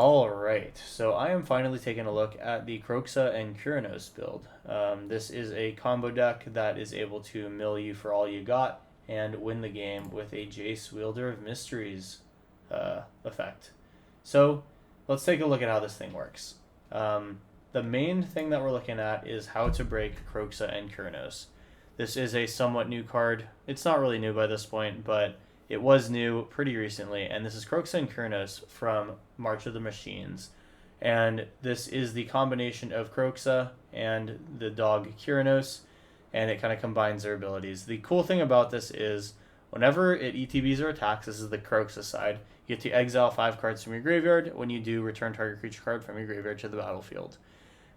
Alright, so I am finally taking a look at the Kroxa and KUNAROS build. This is a combo deck that is able to mill you for all you got and win the game with a Jace Wielder of Mysteries effect. So let's take a look at how this thing works. The main thing that we're looking at is how to break Kroxa and KUNAROS. This is a somewhat new card. It's not really new by this point, but it was new pretty recently, and this is Kroxa and KUNAROS from March of the Machines. And this is the combination of Kroxa and the dog KUNAROS, and it kind of combines their abilities. The cool thing about this is whenever it ETBs or attacks, this is the Kroxa side, you get to exile 5 cards from your graveyard. When you do, return target creature card from your graveyard to the battlefield.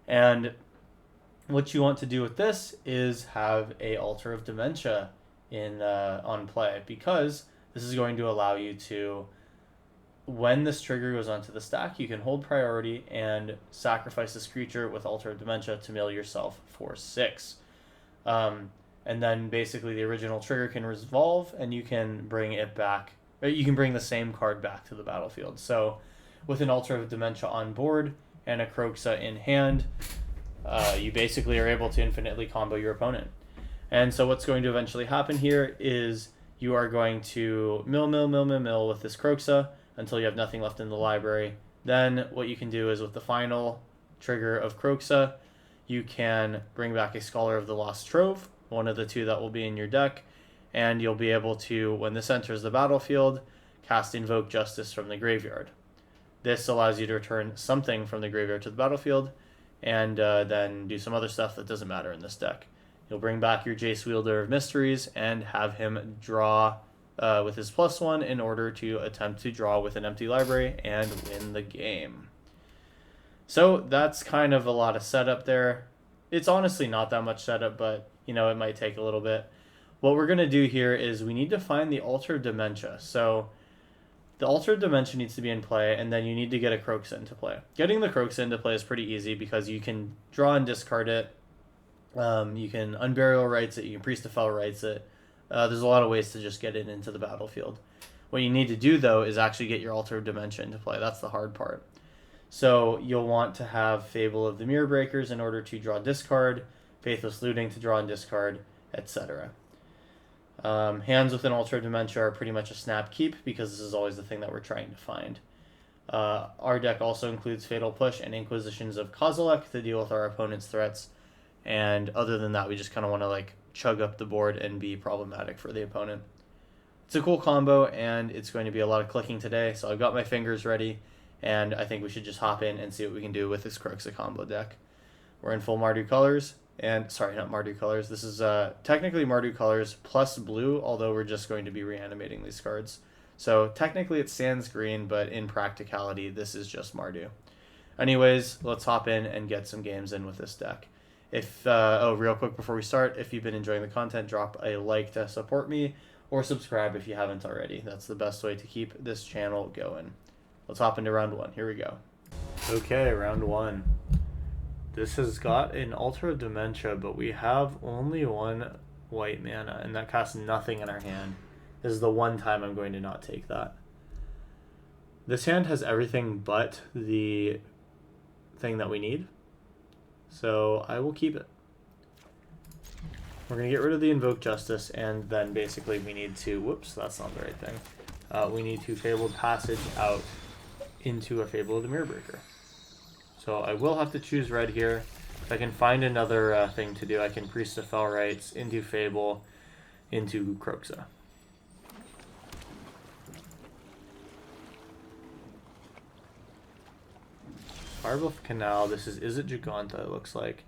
And what you want to do with this is have a Altar of Dementia on play, because this is going to allow you to, when this trigger goes onto the stack, you can hold priority and sacrifice this creature with Altar of Dementia to mill yourself for 6. And then basically the original trigger can resolve and you can bring it back, or you can bring the same card back to the battlefield. So with an Altar of Dementia on board and a Kroxa in hand, you basically are able to infinitely combo your opponent. And so what's going to eventually happen here is you are going to mill with this Kroxa until you have nothing left in the library. Then what you can do is with the final trigger of Kroxa, you can bring back a Scholar of the Lost Trove, one of the 2 that will be in your deck, and you'll be able to, when this enters the battlefield, cast Invoke Justice from the graveyard. This allows you to return something from the graveyard to the battlefield, and then do some other stuff that doesn't matter in this deck. You'll bring back your Jace Wielder of Mysteries and have him draw with his +1 in order to attempt to draw with an empty library and win the game. So that's kind of a lot of setup there. It's honestly not that much setup, but you know, it might take a little bit. What we're going to do here is we need to find the Altar of Dementia. So the Altar of Dementia needs to be in play, and then you need to get a Kroxa into play. Getting the Kroxa into play is pretty easy because you can draw and discard it. You can Unburial Rights it, you can Priest of Fell Rights it. There's a lot of ways to just get it into the battlefield. What you need to do, though, is actually get your Altar of Dementia into play. That's the hard part. So you'll want to have Fable of the Mirror Breakers in order to draw discard, Faithless Looting to draw and discard, etc. Hands with an Altar of Dementia are pretty much a snap keep because this is always the thing that we're trying to find. Our deck also includes Fatal Push and Inquisitions of Kozilek to deal with our opponent's threats. And other than that, we just kind of want to like chug up the board and be problematic for the opponent. It's a cool combo, and it's going to be a lot of clicking today, so I've got my fingers ready, and I think we should just hop in and see what we can do with this Kroxa combo deck. We're in full Mardu colors, and sorry, not Mardu colors. This is technically Mardu colors plus blue, although we're just going to be reanimating these cards. So technically it's sans green, but in practicality, this is just Mardu. Anyways, let's hop in and get some games in with this deck. Real quick before we start, if you've been enjoying the content, drop a like to support me, or subscribe if you haven't already. That's the best way to keep this channel going. Let's hop into round 1. Here we go. Okay, round 1. This has got an Altar of Dementia, but we have only 1 white mana, and that casts nothing in our hand. This is the one time I'm going to not take that. This hand has everything but the thing that we need, so I will keep it. We're going to get rid of the Invoke Justice, and then basically we need to, whoops, that's not the right thing. We need to Fabled Passage out into a Fable of the Mirror Breaker. So I will have to choose red here. If I can find another thing to do, I can Priest of Fell Rights into Fable, into Kroxa. Marble Canal, this is it Giganta, it looks like.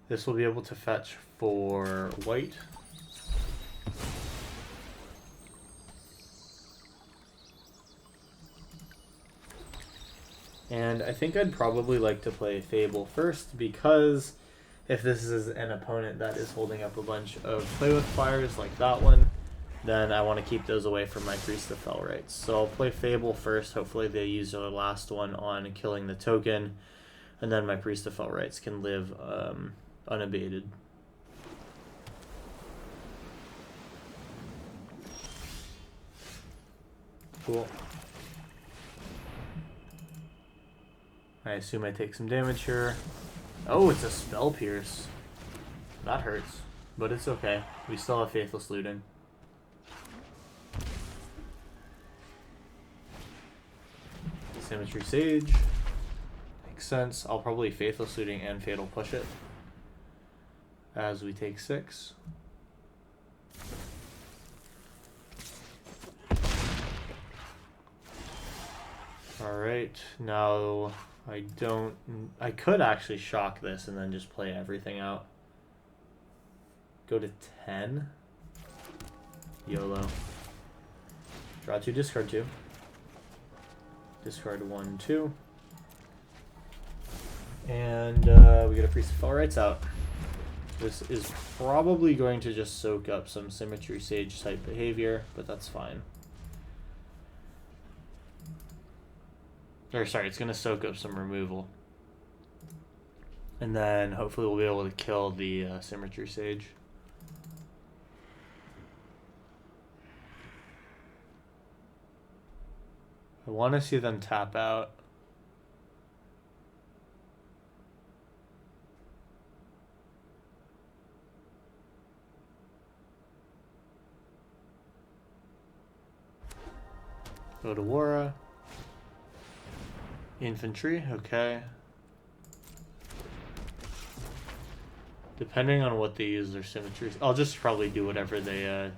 This will be able to fetch for white. And I think I'd probably like to play Fable first, because if this is an opponent that is holding up a bunch of Play With Fires like that one, then I want to keep those away from my Priest of Fell Rights. So I'll play Fable first. Hopefully they use their last one on killing the token, and then my Priest of Fell Rights can live unabated. Cool. I assume I take some damage here. Oh, it's a Spell Pierce. That hurts, but it's okay. We still have Faithless Looting. Symmetry Sage. Makes sense. I'll probably Faithless Looting and Fatal Push it as we take 6. Alright, now I could actually shock this and then just play everything out. Go to 10. YOLO. Draw 2, discard 2. Discard 1, 2. And we get a Priest of Fell Rites out. This is probably going to just soak up some Symmetry Sage type behavior, but that's fine. Or sorry, it's going to soak up some removal. And then hopefully we'll be able to kill the Symmetry Sage. I want to see them tap out. Go to Wara. Infantry, okay. Depending on what they use their Symmetry, I'll just probably do whatever they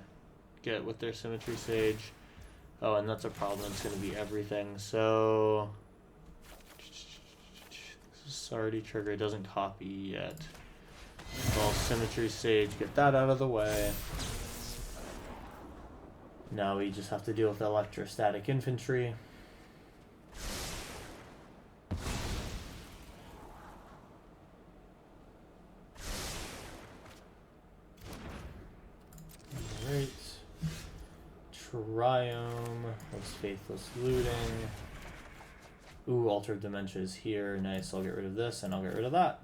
get with their Symmetry Sage. Oh, and that's a problem. It's going to be everything. So this is already triggered. It doesn't copy yet. Well, Symmetry Sage, get that out of the way. Now we just have to deal with Electrostatic Infantry. Alright. Triome. That's Faithless Looting. Ooh, Altered Dementia is here. Nice. I'll get rid of this and I'll get rid of that.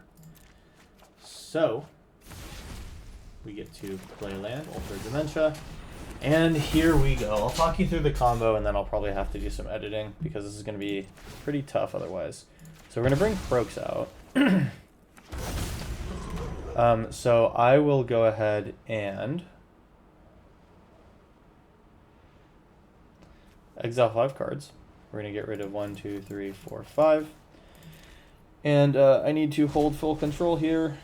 So, we get to play land, Altered Dementia. And here we go. I'll talk you through the combo and then I'll probably have to do some editing because this is going to be pretty tough otherwise. So we're going to bring Croaks out. So I will go ahead and exile 5 cards. We're going to get rid of 1, 2, 3, 4, 5. And I need to hold full control here.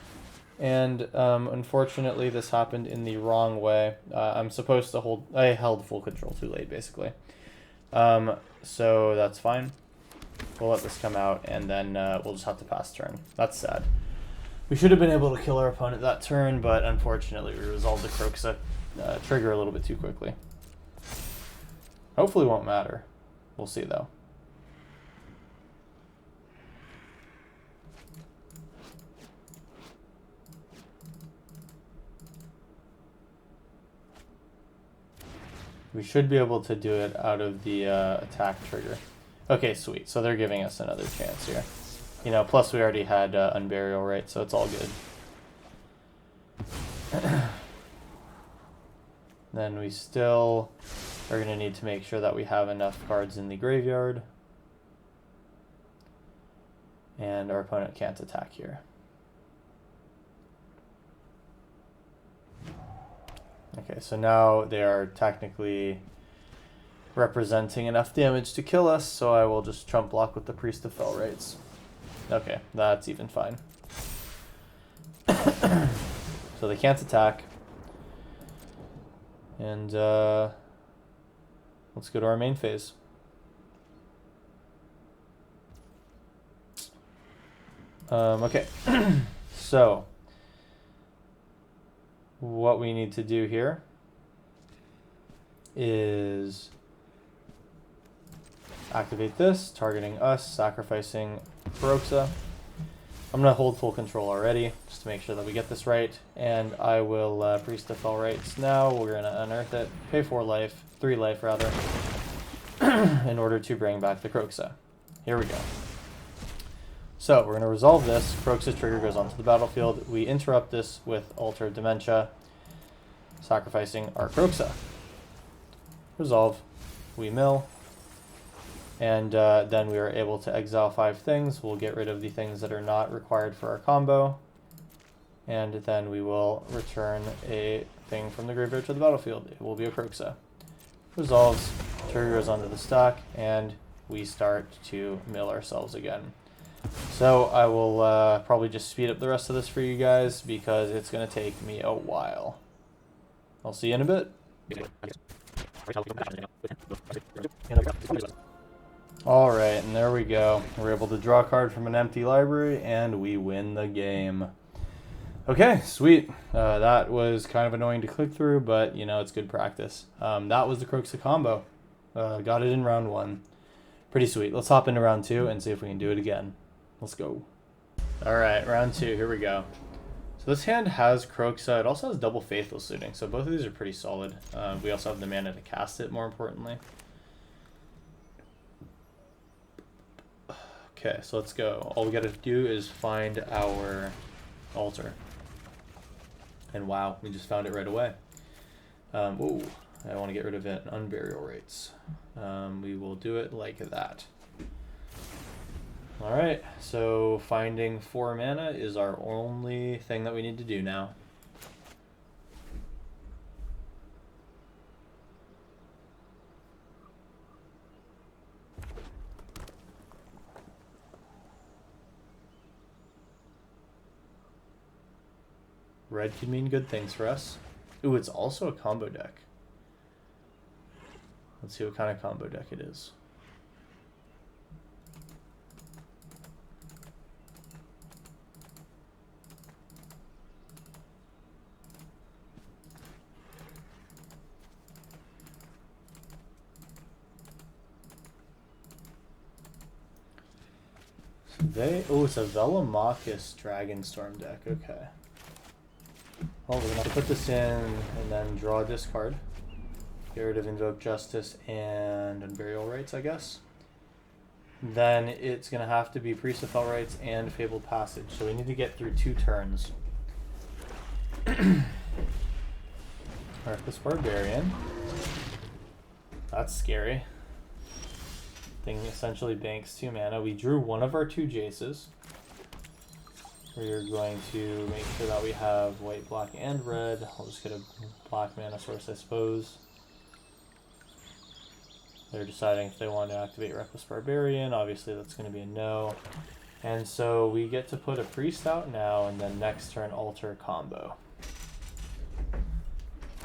And unfortunately, this happened in the wrong way. I'm supposed to hold... I held full control too late, basically. So that's fine. We'll let this come out, and then we'll just have to pass turn. That's sad. We should have been able to kill our opponent that turn, but unfortunately, we resolved the Croaksa trigger a little bit too quickly. Hopefully it won't matter. We'll see, though. We should be able to do it out of the attack trigger. Okay, sweet. So they're giving us another chance here. You know, plus we already had Unburial, right? So it's all good. Then we still are going to need to make sure that we have enough cards in the graveyard. And our opponent can't attack here. Okay, so now they are technically representing enough damage to kill us, so I will just trump block with the Priest of Fell Rites. Okay, that's even fine. So they can't attack. And let's go to our main phase. Okay, so what we need to do here is activate this, targeting us, sacrificing Croaksa. I'm going to hold full control already, just to make sure that we get this right. And I will Priest of Fell Rites now. We're going to unearth it, pay 4 life, 3 life rather, in order to bring back the Croaksa. Here we go. So we're going to resolve this. Croaksa trigger goes onto the battlefield. We interrupt this with Altered Dementia, sacrificing our Croaksa. Resolve. We mill. And then we are able to exile 5 things. We'll get rid of the things that are not required for our combo. And then we will return a thing from the graveyard to the battlefield. It will be a Kroxa. Resolves, trigger goes onto the stack, and we start to mill ourselves again. So I will probably just speed up the rest of this for you guys because it's going to take me a while. I'll see you in a bit. Alright, and there we go. We're able to draw a card from an empty library, and we win the game. Okay, sweet. That was kind of annoying to click through, but, you know, it's good practice. That was the Kroxa combo. Got it in round 1. Pretty sweet. Let's hop into round 2 and see if we can do it again. Let's go. Alright, round 2. Here we go. So this hand has Kroxa. It also has double Faithless Looting, so both of these are pretty solid. We also have the mana to cast it, more importantly. Okay, so let's go. All we gotta do is find our altar. And wow, we just found it right away. Ooh, I want to get rid of it. Unburial rates. We will do it like that. Alright, so finding 4 mana is our only thing that we need to do now. Red could mean good things for us. Ooh, it's also a combo deck. Let's see what kind of combo deck it is. Oh, it's a Velomachus Dragonstorm deck. Okay. Well, we're going to put this in and then draw a discard. Get rid of Invoke Justice and Unburial Rites, I guess. Then it's going to have to be Priest of Fell Rites and Fabled Passage. So we need to get through 2 turns. Reckless Barbarian. That's scary. Thing essentially banks 2 mana. We drew one of our 2 Jaces. We're going to make sure that we have white, black, and red. I'll just get a black mana source, I suppose. They're deciding if they want to activate Reckless Barbarian. Obviously, that's going to be a no. And so we get to put a Priest out now, and then next turn, Altar combo.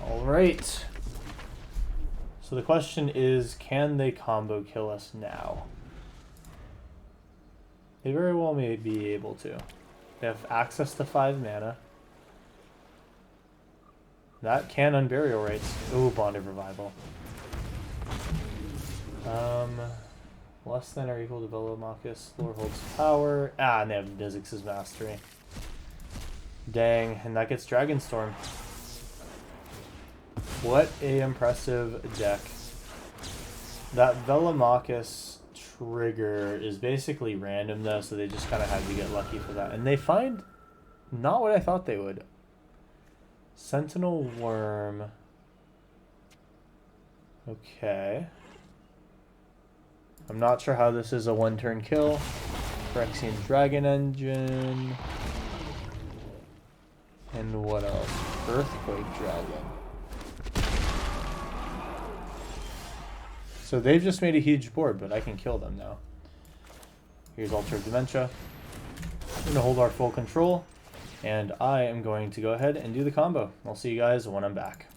Alright. So the question is, can they combo kill us now? They very well may be able to. They have access to 5 mana. That can Unburial Rites. Ooh, Bonded Revival. Less than or equal to Velomachus. Lore holds power. Ah, and they have Nizix's Mastery. Dang, and that gets Dragonstorm. What a impressive deck. That Velomachus trigger is basically random though, so they just kind of had to get lucky for that. And they find not what I thought they would. Sentinel Worm. Okay. I'm not sure how this is a 1-turn kill. Phyrexian Dragon Engine. And what else? Earthquake Dragon. So they've just made a huge board, but I can kill them now. Here's Altar of Dementia. We're going to hold our full control, and I am going to go ahead and do the combo. I'll see you guys when I'm back.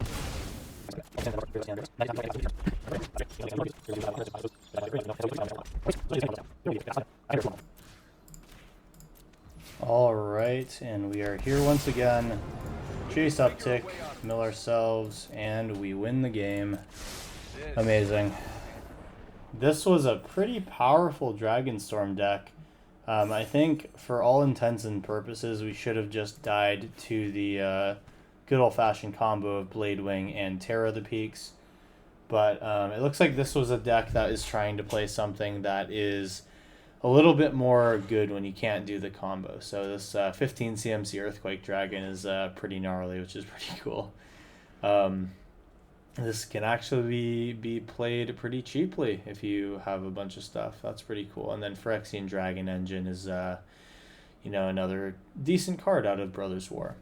Alright, and we are here once again. Chase uptick, mill ourselves, and we win the game. Amazing. This was a pretty powerful Dragonstorm deck. I think for all intents and purposes we should have just died to the good old-fashioned combo of Bladewing and Terror of the Peaks. But it looks like this was a deck that is trying to play something that is a little bit more good when you can't do the combo. So this 15 CMC Earthquake Dragon is pretty gnarly, which is pretty cool. This can actually be played pretty cheaply if you have a bunch of stuff. That's pretty cool. And then Phyrexian Dragon Engine is, you know, another decent card out of Brothers War.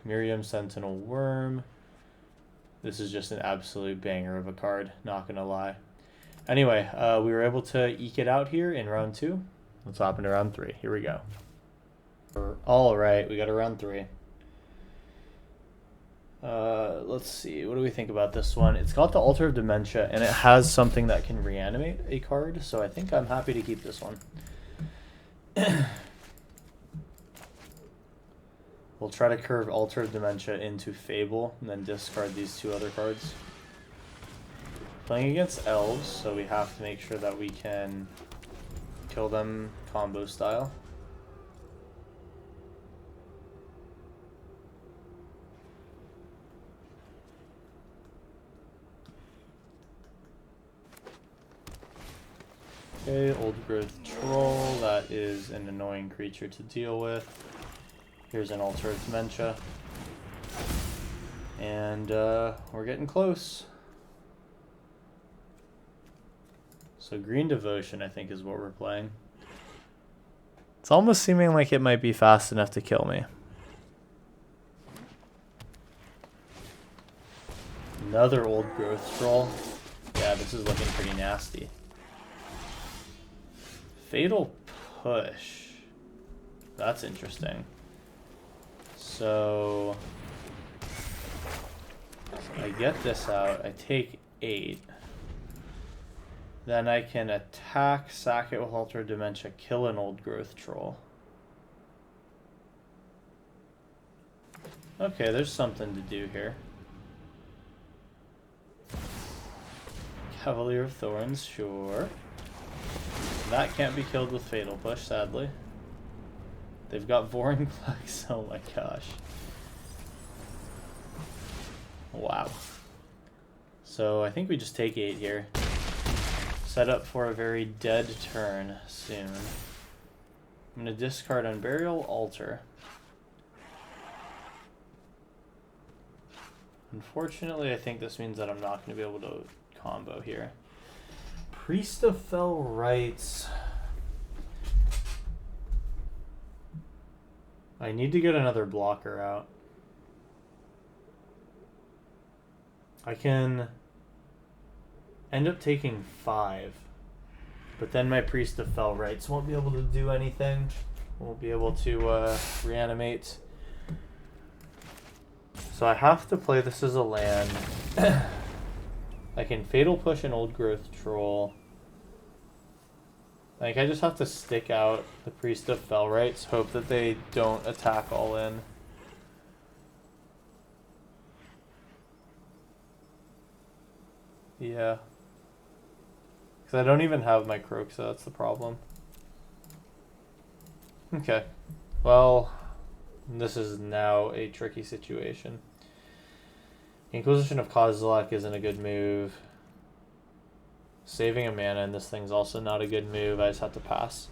Miriam Sentinel Worm. This is just an absolute banger of a card, not gonna lie. Anyway, we were able to eke it out here in round 2. Let's hop into round 3. Here we go. All right, we got a round 3. Let's see. What do we think about this one? It's got the Altar of Dementia, and it has something that can reanimate a card, so I think I'm happy to keep this one. We'll try to curve Altar of Dementia into Fable, and then discard these 2 other cards. Playing against elves, so we have to make sure that we can kill them combo style. Okay, Old Growth Troll, that is an annoying creature to deal with. Here's an Altar of Dementia. And we're getting close. So Green Devotion, I think, is what we're playing. It's almost seeming like it might be fast enough to kill me. Another Old Growth Troll. Yeah, this is looking pretty nasty. Fatal Push. That's interesting. So I get this out. I take 8. Then I can attack, sack it with Altar of Dementia, kill an Old Growth Troll. Okay, there's something to do here. Cavalier of Thorns, sure. That can't be killed with Fatal Push, sadly. They've got Vorinclex, oh my gosh. Wow. So I think we just take 8 here. Set up for a very dead turn soon. I'm going to discard Unburial Altar. Unfortunately, I think this means that I'm not going to be able to combo here. Priest of Fell Rites. I need to get another blocker out. I can end up taking 5, but then my Priest of Fell Rites won't be able to do anything. Won't be able to reanimate. So I have to play this as a land. I can Fatal Push an Old Growth Troll. Like, I just have to stick out the Priest of Fell Rites, hope that they don't attack all in. Yeah. Because I don't even have my Croak, so that's the problem. Okay. Well, this is now a tricky situation. Inquisition of Kozilek isn't a good move. Saving a mana in this thing's also not a good move. I just have to pass.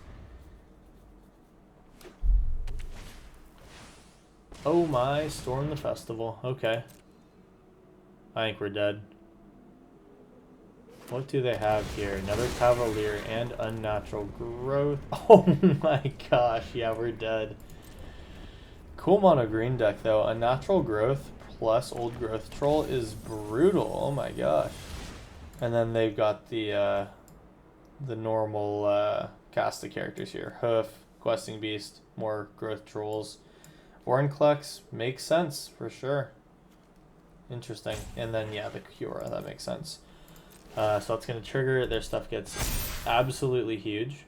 Oh my, Storm the Festival. Okay. I think we're dead. What do they have here? Another Cavalier and Unnatural Growth. Oh my gosh, yeah, we're dead. Cool mono green deck though. Unnatural Growth plus Old Growth Troll is brutal. Oh my gosh. And then they've got the normal cast of characters here. Hoof, Questing Beast, more Growth Trolls. Vorinclex makes sense for sure. Interesting. And then yeah, the Cura, that makes sense. So that's going to trigger, their stuff gets absolutely huge.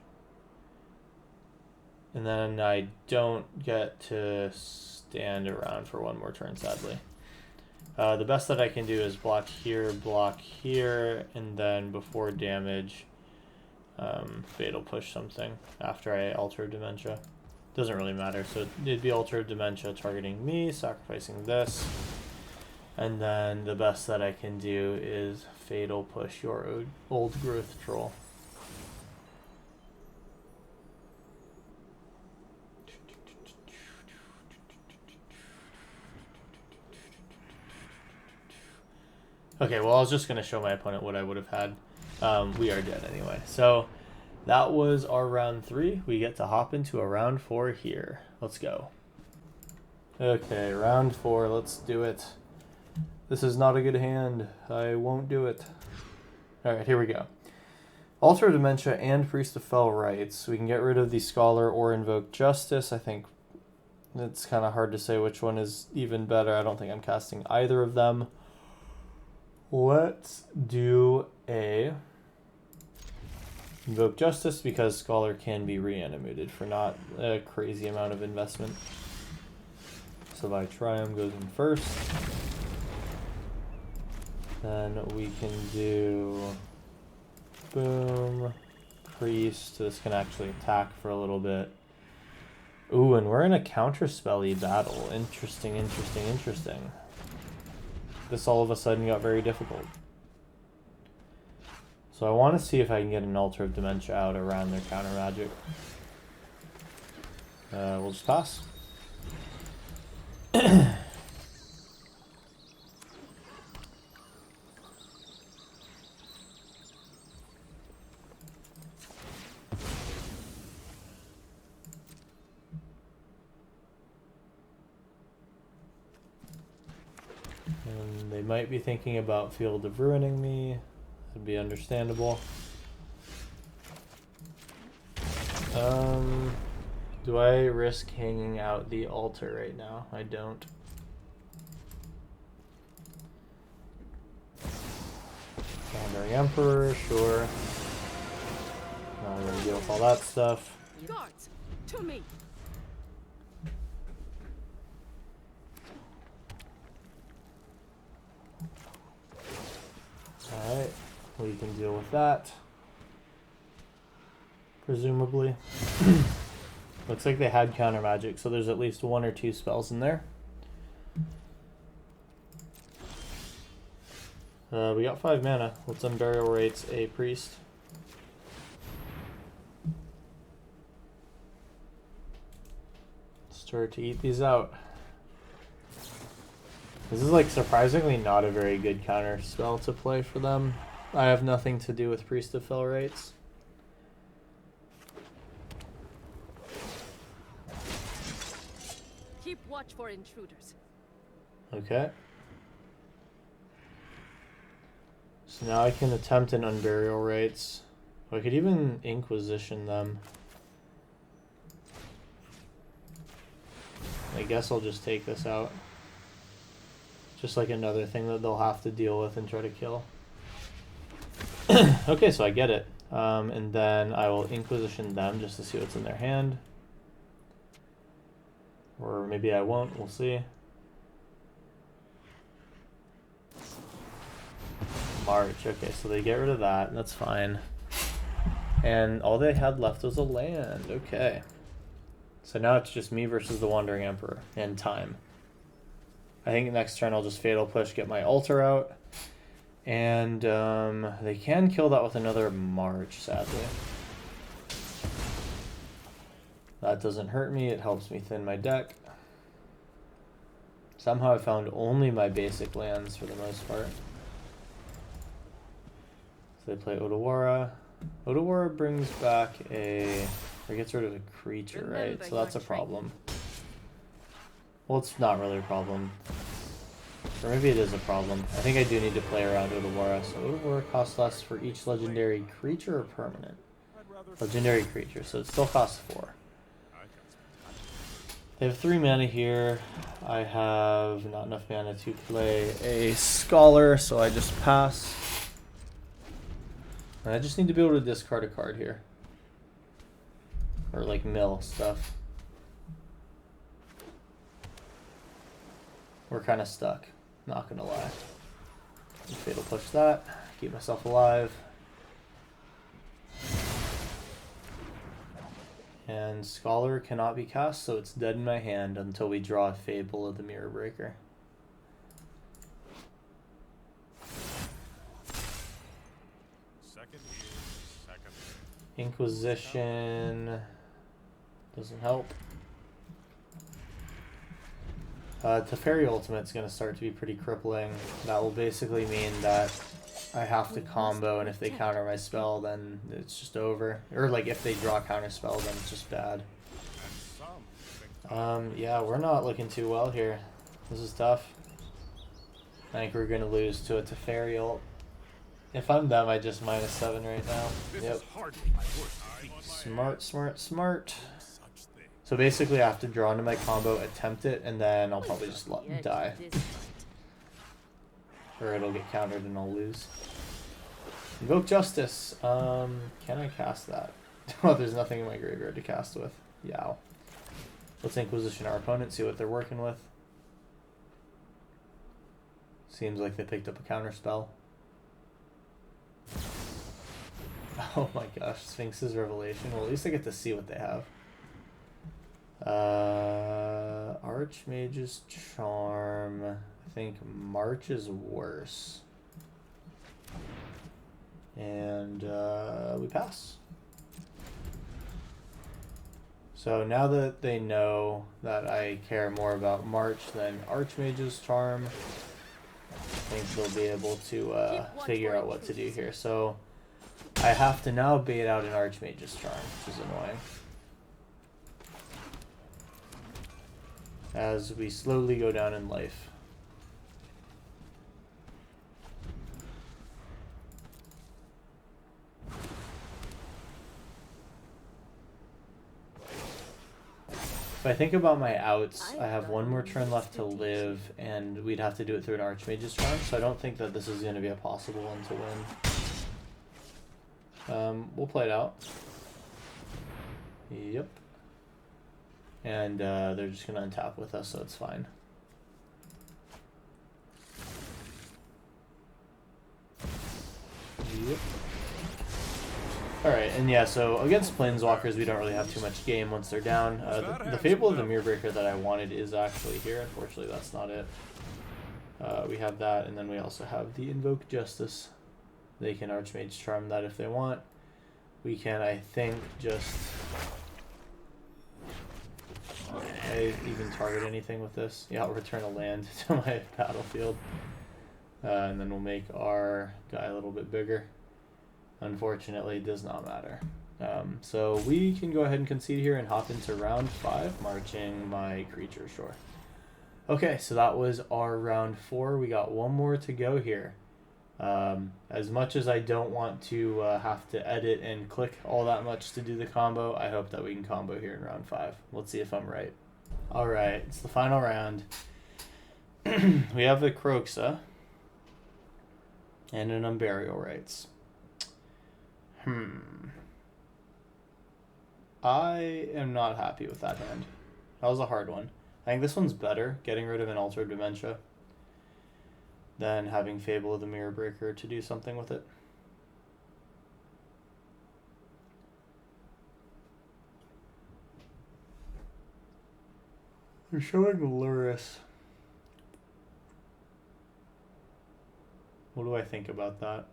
And then I don't get to stand around for one more turn, sadly. The best that I can do is block here, and then before damage, Fatal Push something after I Alter Dementia. Doesn't really matter, so it'd be Alter Dementia targeting me, sacrificing this. And then the best that I can do is Fatal Push your Old Growth Troll. Okay, well, I was just going to show my opponent what I would have had. We are dead anyway. So that was our round 3. We get to hop into a round 4 here. Let's go. Okay, round 4. Let's do it. This is not a good hand. I won't do it. Alright, here we go. Altar of Dementia and Priest of Fell Rites. We can get rid of the Scholar or Invoke Justice. I think it's kind of hard to say which one is even better. I don't think I'm casting either of them. Let's do a Invoke Justice because Scholar can be reanimated for not a crazy amount of investment. So by Triumph goes in first. Then we can do boom, Priest. This can actually attack for a little bit. Ooh, and we're in a counterspelly battle. Interesting, interesting, interesting. This all of a sudden got very difficult. So I want to see if I can get an Altar of Dementia out around their counter magic. We'll just pass. And they might be thinking about Field of Ruining me. That'd be understandable. Do I risk hanging out the altar right now? I don't. Wandering Emperor, sure. Not gonna deal with all that stuff. Guards, to me. Alright, we can deal with that. Presumably. Looks like they had counter magic, so there's at least 1 or 2 spells in there. We got 5 mana. Let's Unburial Rites a Priest. Start to eat these out. This is like surprisingly not a very good counter spell to play for them. I have nothing to do with Priest of Fell Rites. Keep watch for intruders. Okay. So now I can attempt an Unburial Rites. I could even Inquisition them. I guess I'll just take this out. Just like another thing that they'll have to deal with and try to kill. Okay, so I get it. And then I will Inquisition them just to see what's in their hand. Or maybe I won't, we'll see. March, okay, so they get rid of that, that's fine. And all they had left was a land, okay. So now it's just me versus the Wandering Emperor, and time. I think next turn I'll just Fatal Push, get my altar out. And they can kill that with another March, sadly. That doesn't hurt me, it helps me thin my deck. Somehow I found only my basic lands for the most part. So they play Odawara. Odawara brings back a... or gets rid of a creature, right? So that's a problem. Well, it's not really a problem. Or maybe it is a problem. I think I do need to play around Odawara. So Odawara costs less for each legendary creature or permanent? Legendary creature, so it still costs 4. They have 3 mana here. I have not enough mana to play a Scholar, so I just pass. And I just need to be able to discard a card here. Or like mill stuff. We're kind of stuck, not gonna lie. Fatal Push that, keep myself alive. And Scholar cannot be cast, so it's dead in my hand until we draw a Fable of the Mirror Breaker. Inquisition doesn't help. Teferi Ultimate's going to start to be pretty crippling. That will basically mean that I have to combo, and if they counter my spell, then it's just over. Or, like, if they draw counter spell, then it's just bad. Yeah, we're not looking too well here. This is tough. I think we're going to lose to a Teferi ult. If I'm them, I just -7 right now. Yep. Smart, smart, smart. So basically I have to draw into my combo, attempt it, and then I'll probably just die. Or it'll get countered and I'll lose. Invoke Justice. Can I cast that? Oh, there's nothing in my graveyard to cast with. Yow. Let's Inquisition our opponent, see what they're working with. Seems like they picked up a counter spell. Oh my gosh, Sphinx's Revelation. Well, at least I get to see what they have. Archmage's Charm. I think March is worse. And we pass. So now that they know that I care more about March than Archmage's Charm, I think they'll be able to figure out what to do here. So I have to now bait out an Archmage's Charm, which is annoying. As we slowly go down in life. If I think about my outs, I have one more turn left to live, and we'd have to do it through an Archmage's Charm, so I don't think that this is going to be a possible one to win. We'll play it out. Yep. And they're just going to untap with us, so it's fine. Yep. Alright, and yeah, so against Planeswalkers, we don't really have too much game once they're down. The Fable of the Mirrorbreaker that I wanted is actually here. Unfortunately, that's not it. We have that, and then we also have the Invoke Justice. They can Archmage Charm that if they want. We can, I think, just... I even target anything with this. Yeah, I'll return a land to my battlefield. And then we'll make our guy a little bit bigger. Unfortunately, it does not matter. So we can go ahead and concede here and hop into round 5, marching my creature, sure. Okay, so that was our round 4. We got one more to go here. As much as I don't want to have to edit and click all that much to do the combo, I hope that we can combo here in round 5. Let's see if I'm right. Alright, it's the final round. We have a Kroxa and an Unburial Rites. I am not happy with that hand. That was a hard one. I think this one's better, getting rid of an Altar of Dementia, than having Fable of the Mirrorbreaker to do something with it. They're showing Luris. What do I think about that?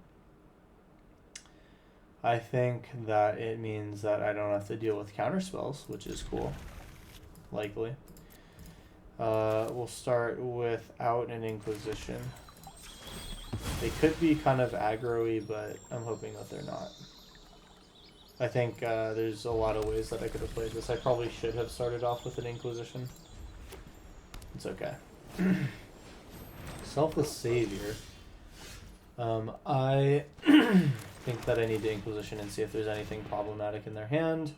I think that it means that I don't have to deal with counter spells, which is cool. Likely. We'll start without an Inquisition. They could be kind of aggro-y, but I'm hoping that they're not. I think there's a lot of ways that I could have played this. I probably should have started off with an Inquisition. It's okay. Selfless Savior. I think that I need to Inquisition and see if there's anything problematic in their hand.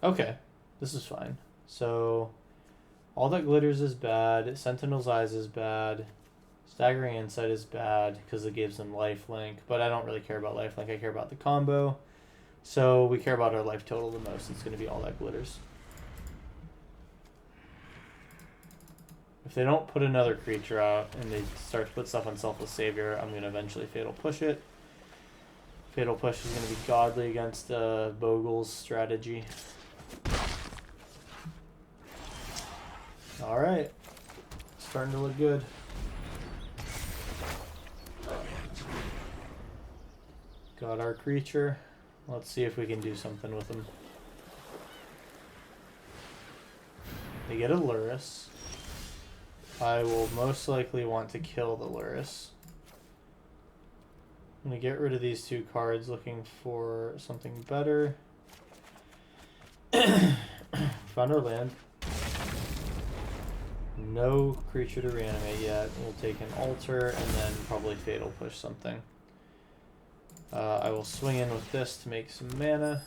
Okay, this is fine. So, All That Glitters is bad, Sentinel's Eyes is bad, Staggering Insight is bad because it gives them lifelink, but I don't really care about lifelink, I care about the combo. So we care about our life total the most, it's going to be All That Glitters. If they don't put another creature out and they start to put stuff on Selfless Savior, I'm going to eventually Fatal Push it. Fatal Push is going to be godly against Bogle's strategy. Alright. Starting to look good. Got our creature. Let's see if we can do something with him. They get a Luris. I will most likely want to kill the Luris. I'm going to get rid of these 2 cards, looking for something better. Found our land. No creature to reanimate yet. We'll take an altar and then probably Fatal Push something. I will swing in with this to make some mana.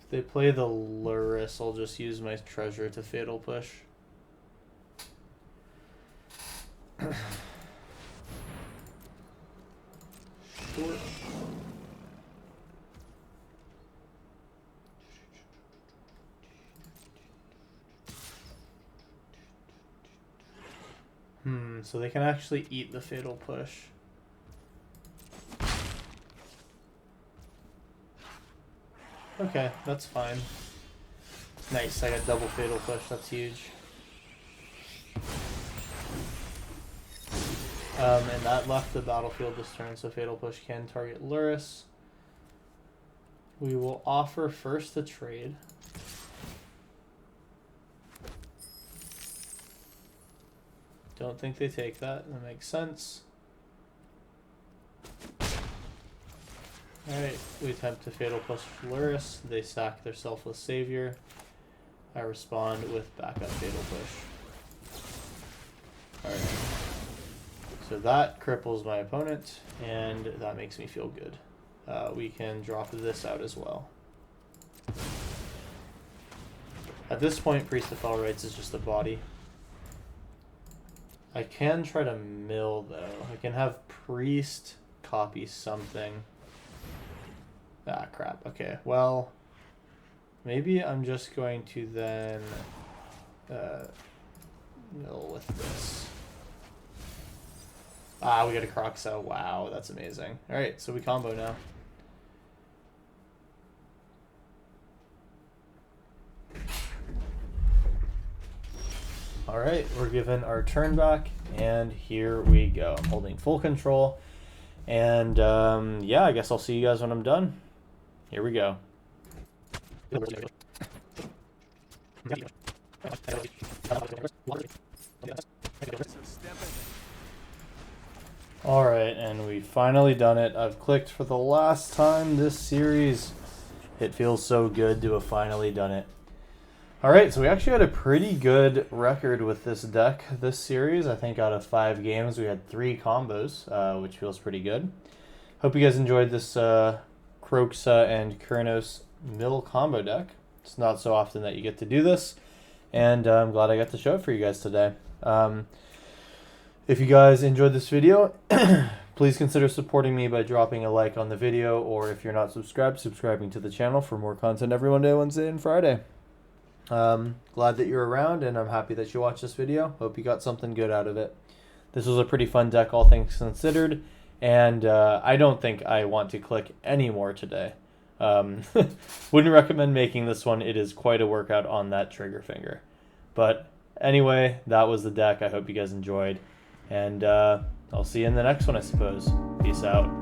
If they play the Luris, I'll just use my treasure to Fatal Push. Sure. So they can actually eat the Fatal Push. Okay, that's fine. Nice, I got double Fatal Push, that's huge. And that left the battlefield this turn, so Fatal Push can target Luris. We will offer first the trade. Don't think they take that. That makes sense. Alright, we attempt to Fatal Push Luris. They sack their Selfless Savior. I respond with backup Fatal Push. Alright. So that cripples my opponent, and that makes me feel good. We can drop this out as well. At this point, Priest of Fell Rites is just a body. I can try to mill, though. I can have Priest copy something. Ah, crap. Okay, well, maybe I'm just going to then mill with this. Ah, we got a Croxa. Wow, that's amazing. Alright, so we combo now. Alright, we're given our turn back, and here we go. I'm holding full control, and yeah, I guess I'll see you guys when I'm done. Here we go. Alright, and we finally done it. I've clicked for the last time this series. It feels so good to have finally done it. Alright, so we actually had a pretty good record with this deck this series. I think out of 5 games we had 3 combos, which feels pretty good. Hope you guys enjoyed this Kroxa and KUNAROS mill combo deck. It's not so often that you get to do this, and I'm glad I got to show it for you guys today. If you guys enjoyed this video, please consider supporting me by dropping a like on the video, or if you're not subscribed, subscribing to the channel for more content every Monday, Wednesday, and Friday. Glad that you're around, and I'm happy that you watched this video. Hope you got something good out of it. This was a pretty fun deck, all things considered, and I don't think I want to click any more today. Wouldn't recommend making this one. It is quite a workout on that trigger finger. But anyway, that was the deck. I hope you guys enjoyed, and I'll see you in the next one, I suppose. Peace out.